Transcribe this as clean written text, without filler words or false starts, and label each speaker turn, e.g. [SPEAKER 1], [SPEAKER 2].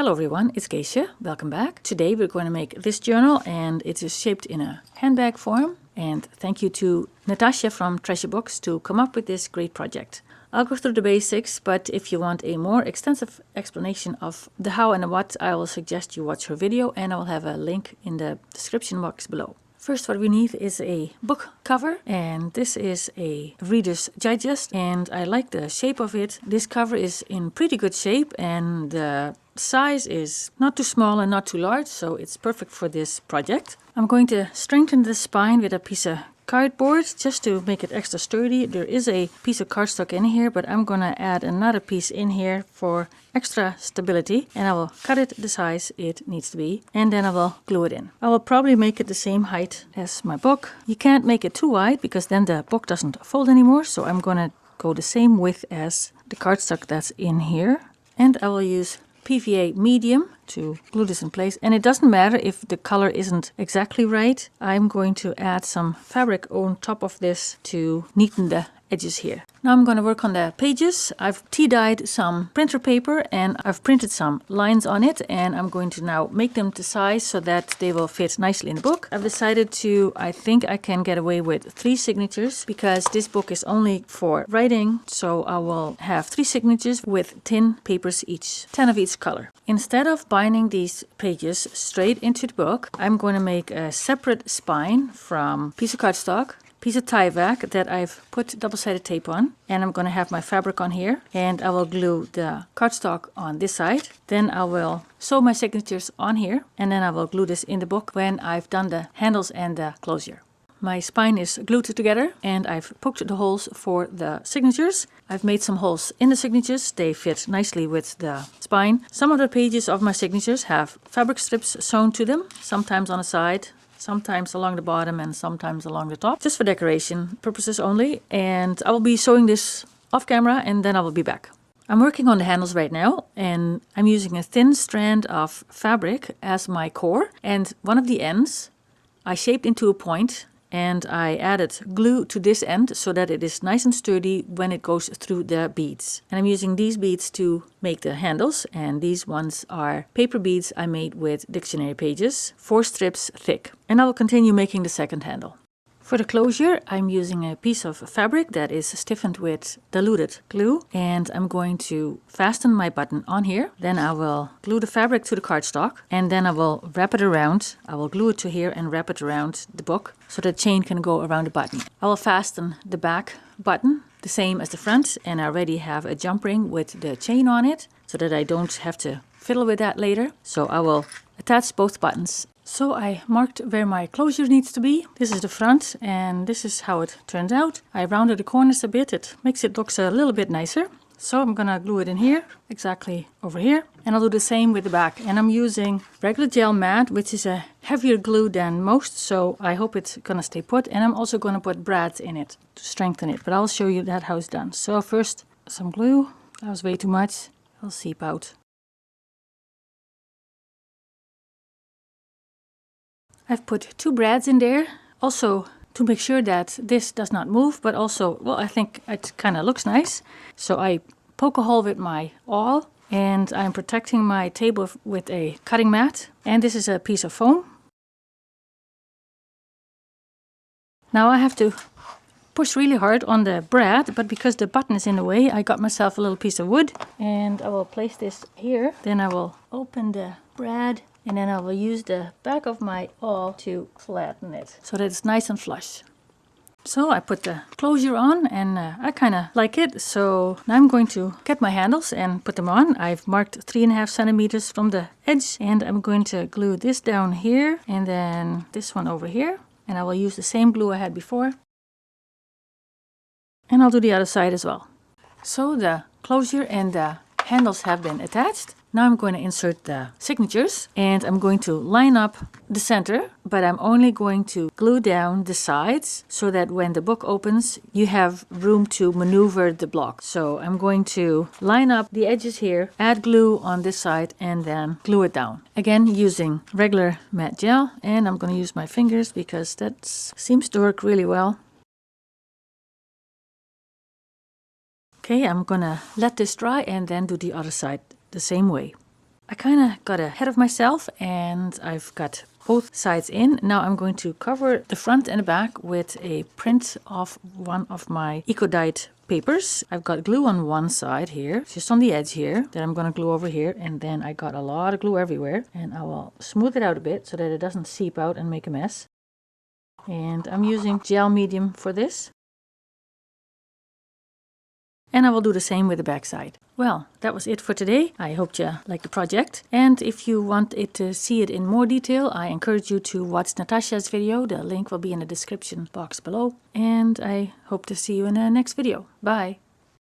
[SPEAKER 1] Hello everyone, it's Geesje. Welcome back. Today we're going to make this journal and it is shaped in a handbag form. And thank you to Natasa from Treasure Books to come up with this great project. I'll go through the basics, but if you want a more extensive explanation of the how and the what, I will suggest you watch her video and I will have a link in the description box below. First, what we need is a book cover, and this is a Reader's Digest, and I like the shape of it. This cover is in pretty good shape, and the size is not too small and not too large, so it's perfect for this project. I'm going to strengthen the spine with a piece of cardboard just to make it extra sturdy. There is a piece of cardstock in here, but I'm going to add another piece in here for extra stability, and I will cut it the size it needs to be, and then I will glue it in. I will probably make it the same height as my book. You can't make it too wide because then the book doesn't fold anymore, so I'm going to go the same width as the cardstock that's in here, and I will use PVA medium to glue this in place. And it doesn't matter if the color isn't exactly right. I'm going to add some fabric on top of this to neaten the edges here. Now I'm going to work on the pages. I've tea-dyed some printer paper and I've printed some lines on it, and I'm going to now make them to size so that they will fit nicely in the book. I've decided to, I think I can get away with 3 signatures because this book is only for writing, so I will have 3 signatures with 10 papers each, 10 of each color. Instead of binding these pages straight into the book, I'm going to make a separate spine from piece of cardstock, piece of Tyvek that I've put double-sided tape on, and I'm going to have my fabric on here, and I will glue the cardstock on this side. Then I will sew my signatures on here, and then I will glue this in the book when I've done the handles and the closure. My spine is glued together and I've poked the holes for the signatures. I've made some holes in the signatures. They fit nicely with the spine. Some of the pages of my signatures have fabric strips sewn to them, sometimes on the side, sometimes along the bottom and sometimes along the top, just for decoration purposes only. And I will be sewing this off camera and then I will be back. I'm working on the handles right now, and I'm using a thin strand of fabric as my core, and one of the ends I shaped into a point, and I added glue to this end so that it is nice and sturdy when it goes through the beads. And I'm using these beads to make the handles, and these ones are paper beads I made with dictionary pages, 4 strips thick. And I will continue making the second handle. For the closure, I'm using a piece of fabric that is stiffened with diluted glue, and I'm going to fasten my button on here. Then I will glue the fabric to the cardstock, and then I will wrap it around. I will glue it to here and wrap it around the book so the chain can go around the button. I will fasten the back button the same as the front, and I already have a jump ring with the chain on it so that I don't have to fiddle with that later. So I will attach both buttons. So I marked where my closure needs to be. This is the front, and this is how it turned out. I rounded the corners a bit. It makes it look a little bit nicer. So I'm gonna glue it in here, exactly over here. And I'll do the same with the back. And I'm using regular gel matte, which is a heavier glue than most, so I hope it's gonna stay put. And I'm also gonna put brads in it to strengthen it, but I'll show you that how it's done. So first, some glue. That was way too much. It'll seep out. I've put 2 brads in there, also to make sure that this does not move, but also, well, I think it kind of looks nice. So I poke a hole with my awl, and I'm protecting my table with a cutting mat, and this is a piece of foam. Now I have to push really hard on the brad, but because the button is in the way, I got myself a little piece of wood, and I will place this here. Then I will open the brad, and then I will use the back of my awl to flatten it so that it's nice and flush. So I put the closure on, and I kind of like it. So now I'm going to get my handles and put them on. I've marked 3.5 centimeters from the edge, and I'm going to glue this down here and then this one over here. And I will use the same glue I had before. And I'll do the other side as well. So the closure and the handles have been attached. Now I'm going to insert the signatures, and I'm going to line up the center, but I'm only going to glue down the sides so that when the book opens, you have room to maneuver the block. So I'm going to line up the edges here, add glue on this side, and then glue it down. Again, using regular matte gel, and I'm going to use my fingers because that seems to work really well. Okay, I'm going to let this dry and then do the other side the same way. I kind of got ahead of myself and I've got both sides in. Now I'm going to cover the front and the back with a print of one of my eco-dyed papers. I've got glue on one side here, just on the edge here, that I'm going to glue over here, and then I got a lot of glue everywhere, and I will smooth it out a bit so that it doesn't seep out and make a mess. And I'm using gel medium for this. And I will do the same with the back side. Well, that was it for today. I hope you liked the project. And if you want to see it in more detail, I encourage you to watch Natasa's video. The link will be in the description box below. And I hope to see you in the next video. Bye!